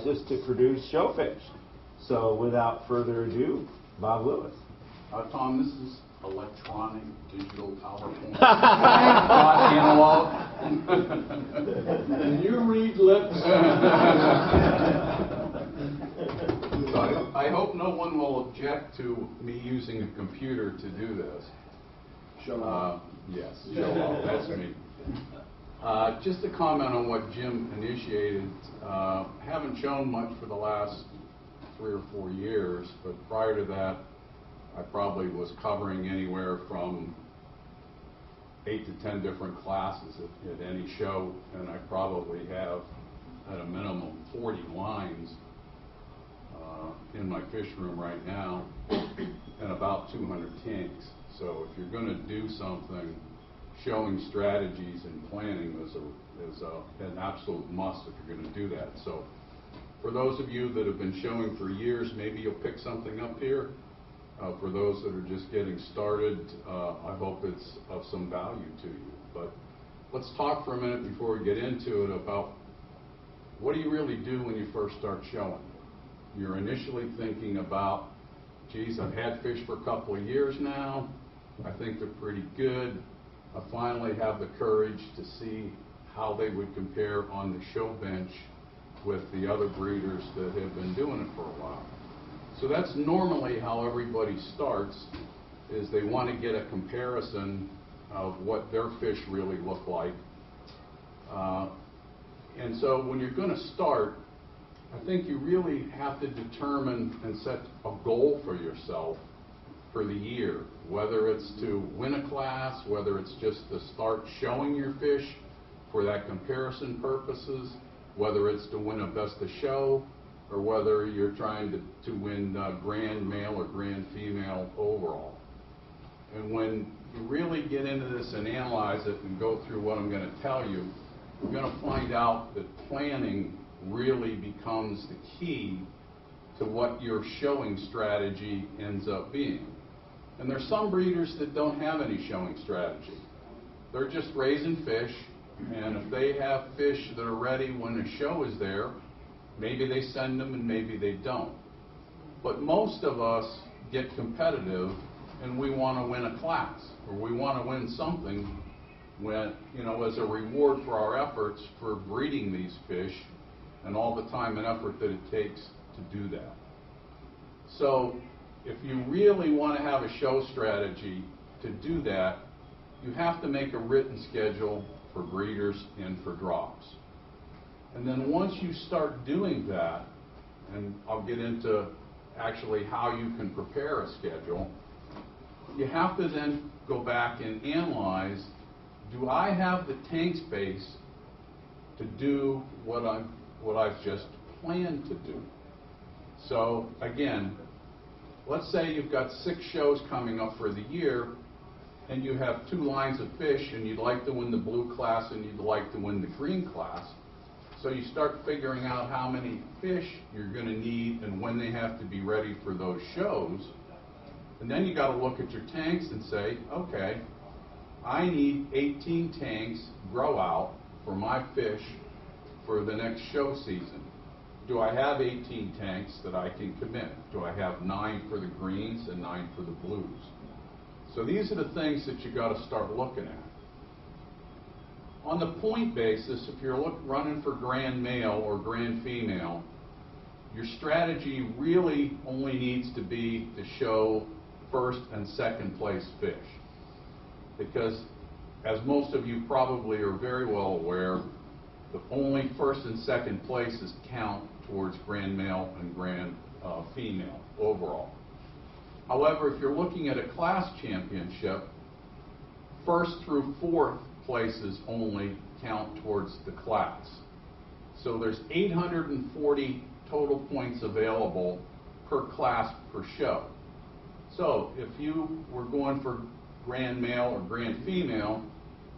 is to produce showfish. So without further ado, Bob Lewis. Tom, this is electronic, digital, PowerPoint, not analog. Can you read lips? So I hope no one will object to me using a computer to do this. Show off. Yes, show off, that's me. Just to comment on what Jim initiated, haven't shown much for the last 3 or 4 years, but prior to that, I probably was covering anywhere from 8 to 10 different classes at any show, and I probably have at a minimum 40 lines in my fish room right now, and about 200 tanks. So if you're going to do something, showing strategies and planning is an absolute must if you're going to do that. So for those of you that have been showing for years, maybe you'll pick something up here. For those that are just getting started, I hope it's of some value to you. But let's talk for a minute before we get into it about what do you really do when you first start showing. You're initially thinking about, geez, I've had fish for a couple of years now. I think they're pretty good. I finally have the courage to see how they would compare on the show bench with the other breeders that have been doing it for a while. So that's normally how everybody starts, is they want to get a comparison of what their fish really look like. And so when you're going to start, I think you really have to determine and set a goal for yourself for the year, whether it's to win a class, whether it's just to start showing your fish for that comparison purposes, whether it's to win a best of show, or whether you're trying to win grand male or grand female overall. And when you really get into this and analyze it and go through what I'm going to tell you, you're going to find out that planning really becomes the key to what your showing strategy ends up being. And there's some breeders that don't have any showing strategy. They're just raising fish, and if they have fish that are ready when the show is there, maybe they send them and maybe they don't. But most of us get competitive and we want to win a class, or we want to win something when, as a reward for our efforts for breeding these fish and all the time and effort that it takes to do that. So if you really want to have a show strategy to do that, you have to make a written schedule for breeders and for drops. And then once you start doing that, and I'll get into actually how you can prepare a schedule, you have to then go back and analyze, do I have the tank space to do what I've just planned to do? So again, let's say you've got 6 shows coming up for the year, and you have 2 lines of fish, and you'd like to win the blue class and you'd like to win the green class. So you start figuring out how many fish you're going to need and when they have to be ready for those shows. And then you got to look at your tanks and say, okay, I need 18 tanks grow out for my fish for the next show season. Do I have 18 tanks that I can commit? Do I have 9 for the greens and 9 for the blues? So these are the things that you got to start looking at. On the point basis, if you're running for grand male or grand female, your strategy really only needs to be to show first and second place fish. Because, as most of you probably are very well aware, the only first and second places count towards grand male and grand female overall. However, if you're looking at a class championship, first through fourth places only count towards the class. So there's 840 total points available per class per show. So if you were going for grand male or grand female,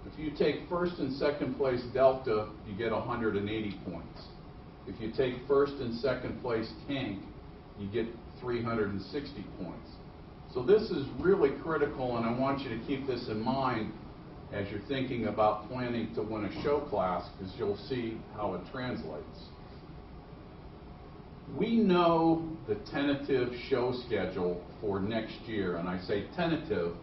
if you take first and second place delta, you get 180 points. If you take first and second place tank, you get 360 points. So this is really critical, and I want you to keep this in mind as you're thinking about planning to win a show class, because you'll see how it translates. We know the tentative show schedule for next year, and I say tentative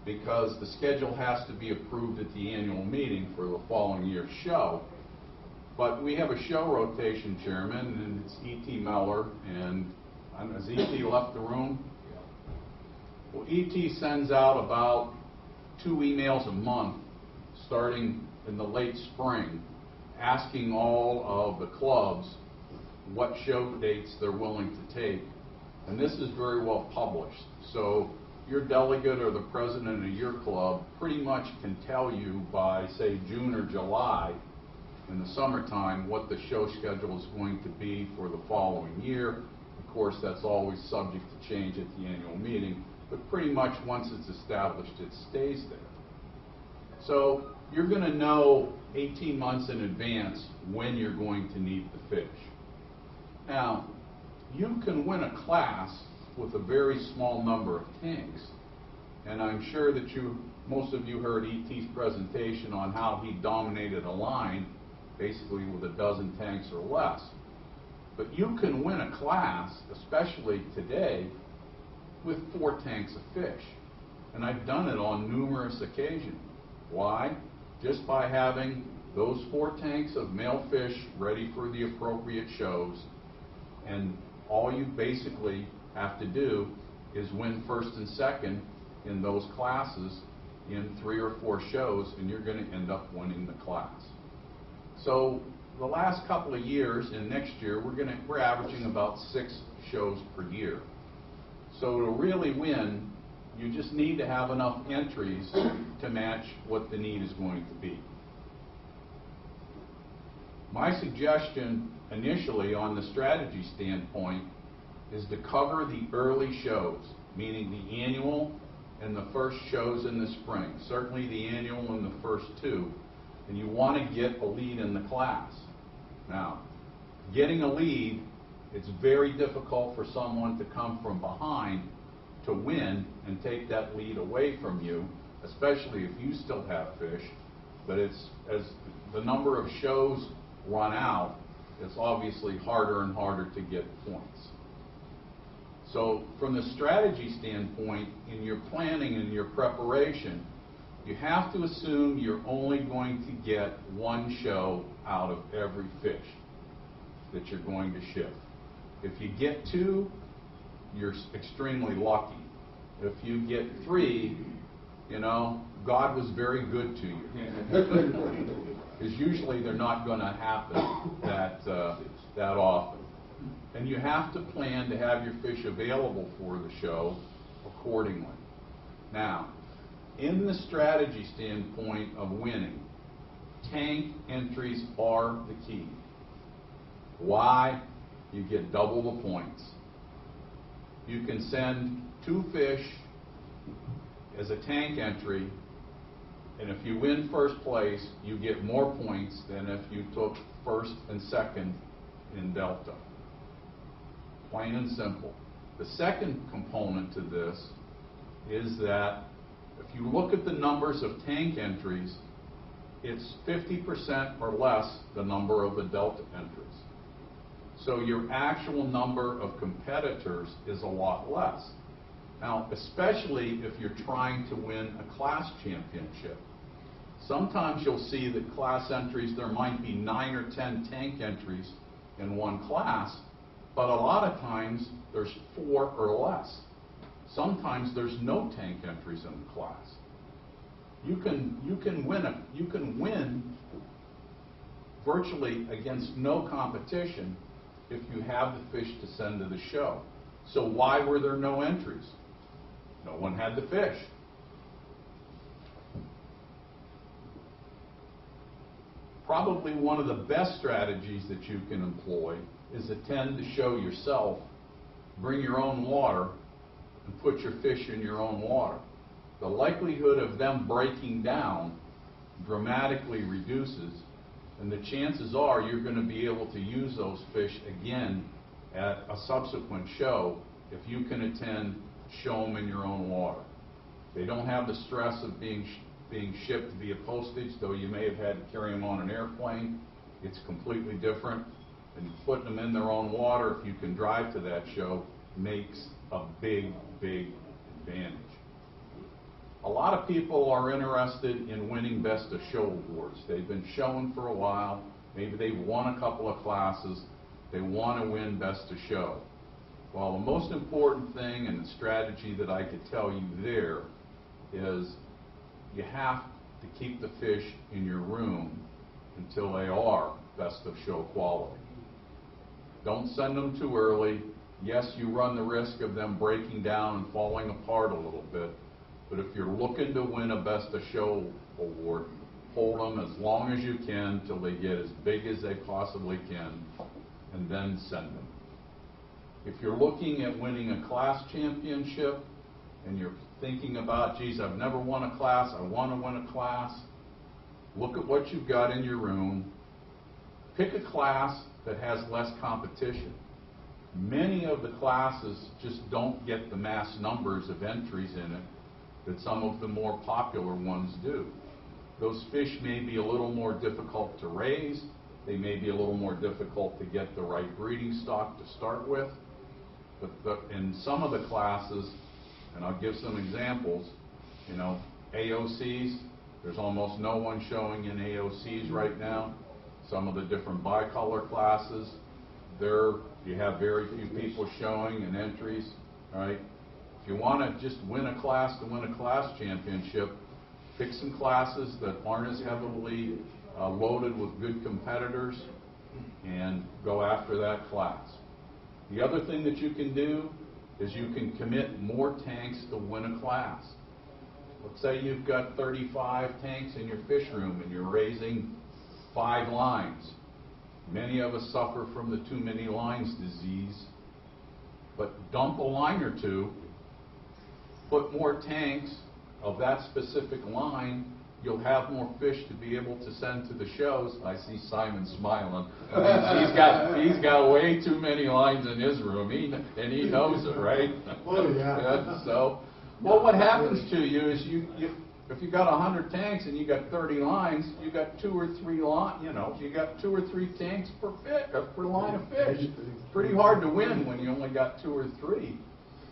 because the schedule has to be approved at the annual meeting for the following year's show. But we have a show rotation chairman, and it's E.T. Meller, and has E.T. left the room? Well, E.T. sends out about 2 emails a month, starting in the late spring, asking all of the clubs what show dates they're willing to take. And this is very well published. So your delegate or the president of your club pretty much can tell you by, say, June or July in the summertime what the show schedule is going to be for the following year. Of course, that's always subject to change at the annual meeting, but pretty much once it's established, it stays there. So you're going to know 18 months in advance when you're going to need the fish. Now, you can win a class with a very small number of tanks, and I'm sure that most of you heard E.T.'s presentation on how he dominated a line basically with a dozen tanks or less. But you can win a class, especially today, with 4 tanks of fish. And I've done it on numerous occasions. Why? Just by having those 4 tanks of male fish ready for the appropriate shows, and all you basically have to do is win first and second in those classes in 3 or 4 shows, and you're going to end up winning the class. So the last couple of years and next year, we're averaging about 6 shows per year. So to really win, you just need to have enough entries to match what the need is going to be. My suggestion initially on the strategy standpoint is to cover the early shows, meaning the annual and the first shows in the spring, certainly the annual and the first 2, and you want to get a lead in the class. Now, getting a lead, it's very difficult for someone to come from behind to win and take that lead away from you, especially if you still have fish. But it's, as the number of shows run out, it's obviously harder and harder to get points. So from the strategy standpoint, in your planning and your preparation, you have to assume you're only going to get 1 show out of every fish that you're going to ship. If you get 2, you're extremely lucky. If you get 3, you know, God was very good to you. Because usually they're not going to happen that often. And you have to plan to have your fish available for the show accordingly. Now, in the strategy standpoint of winning, tank entries are the key. Why? You get double the points. You can send 2 fish as a tank entry, and if you win first place, you get more points than if you took first and second in Delta. Plain and simple. The second component to this is that if you look at the numbers of tank entries, it's 50% or less the number of the Delta entries. So your actual number of competitors is a lot less. Now, especially if you're trying to win a class championship. Sometimes you'll see that class entries, there might be 9 or 10 tank entries in one class, but a lot of times there's 4 or less. Sometimes there's no tank entries in the class. You can win virtually against no competition if you have the fish to send to the show. So why were there no entries? No one had the fish. Probably one of the best strategies that you can employ is attend the show yourself, bring your own water, and put your fish in your own water. The likelihood of them breaking down dramatically reduces, and the chances are you're going to be able to use those fish again at a subsequent show if you can attend, show them in your own water. They don't have the stress of being shipped via postage, though you may have had to carry them on an airplane. It's completely different. and putting them in their own water, if you can drive to that show, makes a big, big advantage. A lot of people are interested in winning Best of Show awards. They've been showing for a while. Maybe they've won a couple of classes. They want to win Best of Show. Well, the most important thing and the strategy that I could tell you there is you have to keep the fish in your room until they are Best of Show quality. Don't send them too early. Yes, you run the risk of them breaking down and falling apart a little bit, but if you're looking to win a Best of Show award, hold them as long as you can till they get as big as they possibly can, and then send them. If you're looking at winning a class championship and you're thinking about, geez, I've never won a class, I want to win a class, look at what you've got in your room. Pick a class that has less competition. Many of the classes just don't get the mass numbers of entries in it that some of the more popular ones do. Those fish may be a little more difficult to raise. They may be a little more difficult to get the right breeding stock to start with. But in some of the classes, and I'll give some examples, you know, AOCs, there's almost no one showing in AOCs right now. Some of the different bicolor classes, you have very few people showing in entries, right? If you want to just win a class to win a class championship, pick some classes that aren't as heavily loaded with good competitors and go after that class. The other thing that you can do is you can commit more tanks to win a class. Let's say you've got 35 tanks in your fish room and you're raising 5 lines. Many of us suffer from the too many lines disease, but dump a line or two, put more tanks of that specific line, you'll have more fish to be able to send to the shows. I see Simon smiling. He's got way too many lines in his room, and he knows it, right? Oh, yeah. So, well, what happens to you is if you got 100 tanks and you got 30 lines, you got 2 or 3 lines. You know, you got 2 or 3 tanks per line of fish. Pretty hard to win when you only got 2 or 3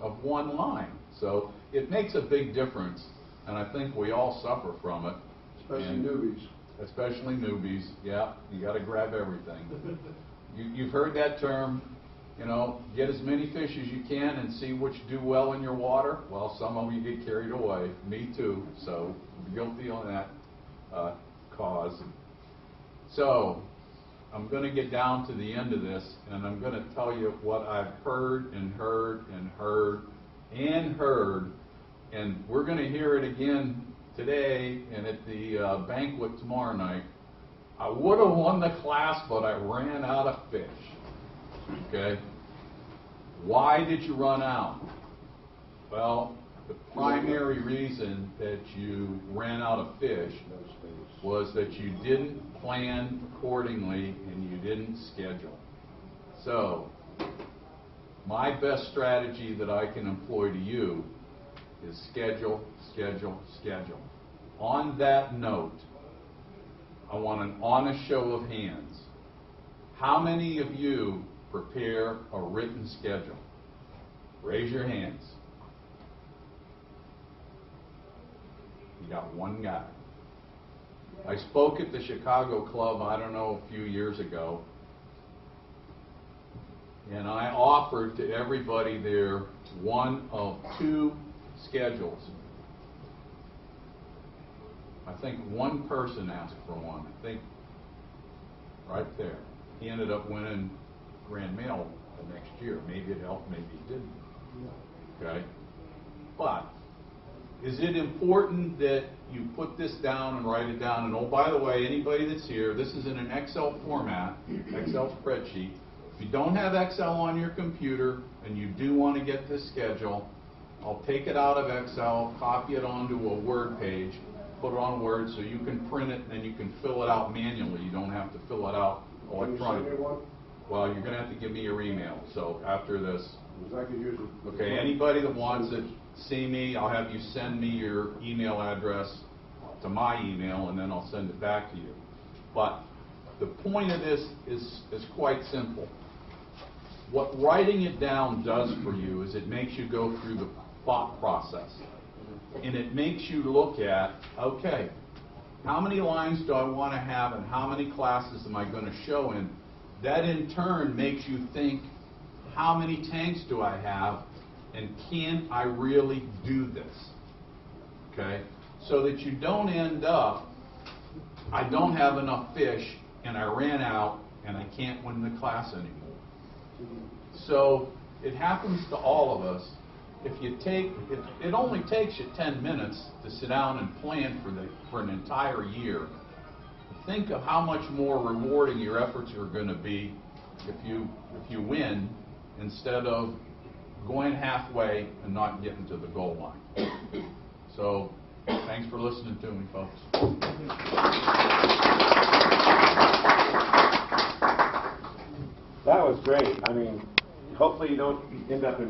of one line. So it makes a big difference. And I think we all suffer from it. Especially newbies. Especially newbies, yeah. You got to grab everything. You've heard that term, you know, get as many fish as you can and see which do well in your water. Well, some of you get carried away. Me too. So guilty on that cause. So I'm going to get down to the end of this, and I'm going to tell you what I've heard and heard and heard and heard. And we're going to hear it again today and at the banquet tomorrow night. I would have won the class, but I ran out of fish. Okay? Why did you run out? Well, the primary reason that you ran out of fish was that you didn't plan accordingly and you didn't schedule. So, my best strategy that I can employ to you is schedule, schedule, schedule. On that note, I want an honest show of hands. How many of you prepare a written schedule? Raise your hands. You got one guy. I spoke at the Chicago Club, I don't know, a few years ago, and I offered to everybody there one of 2 schedules. I think one person asked for one. I think right there. He ended up winning Grand Mail the next year. Maybe it helped, maybe it didn't. Okay? But is it important that you put this down and write it down? And oh, by the way, anybody that's here, this is in an Excel format, Excel spreadsheet. If you don't have Excel on your computer and you do want to get this schedule, I'll take it out of Excel, copy it onto a Word page, put it on Word so you can print it and then you can fill it out manually. You don't have to fill it out electronically. Can you send me one? Well, you're going to have to give me your email. So after this, I could use it. okay, anybody that wants it, see me. I'll have you send me your email address to my email and then I'll send it back to you. But The point of this is quite simple. What writing it down does for you is it makes you go through the thought process. And it makes you look at, okay, how many lines do I want to have and how many classes am I going to show in? That in turn makes you think, how many tanks do I have and can I really do this? Okay? So that you don't end up, I don't have enough fish and I ran out and I can't win the class anymore. So it happens to all of us. If it only takes you 10 minutes to sit down and plan for an entire year. Think of how much more rewarding your efforts are going to be if you win instead of going halfway and not getting to the goal line. So thanks for listening to me, folks. That was great. I mean, hopefully you don't end up in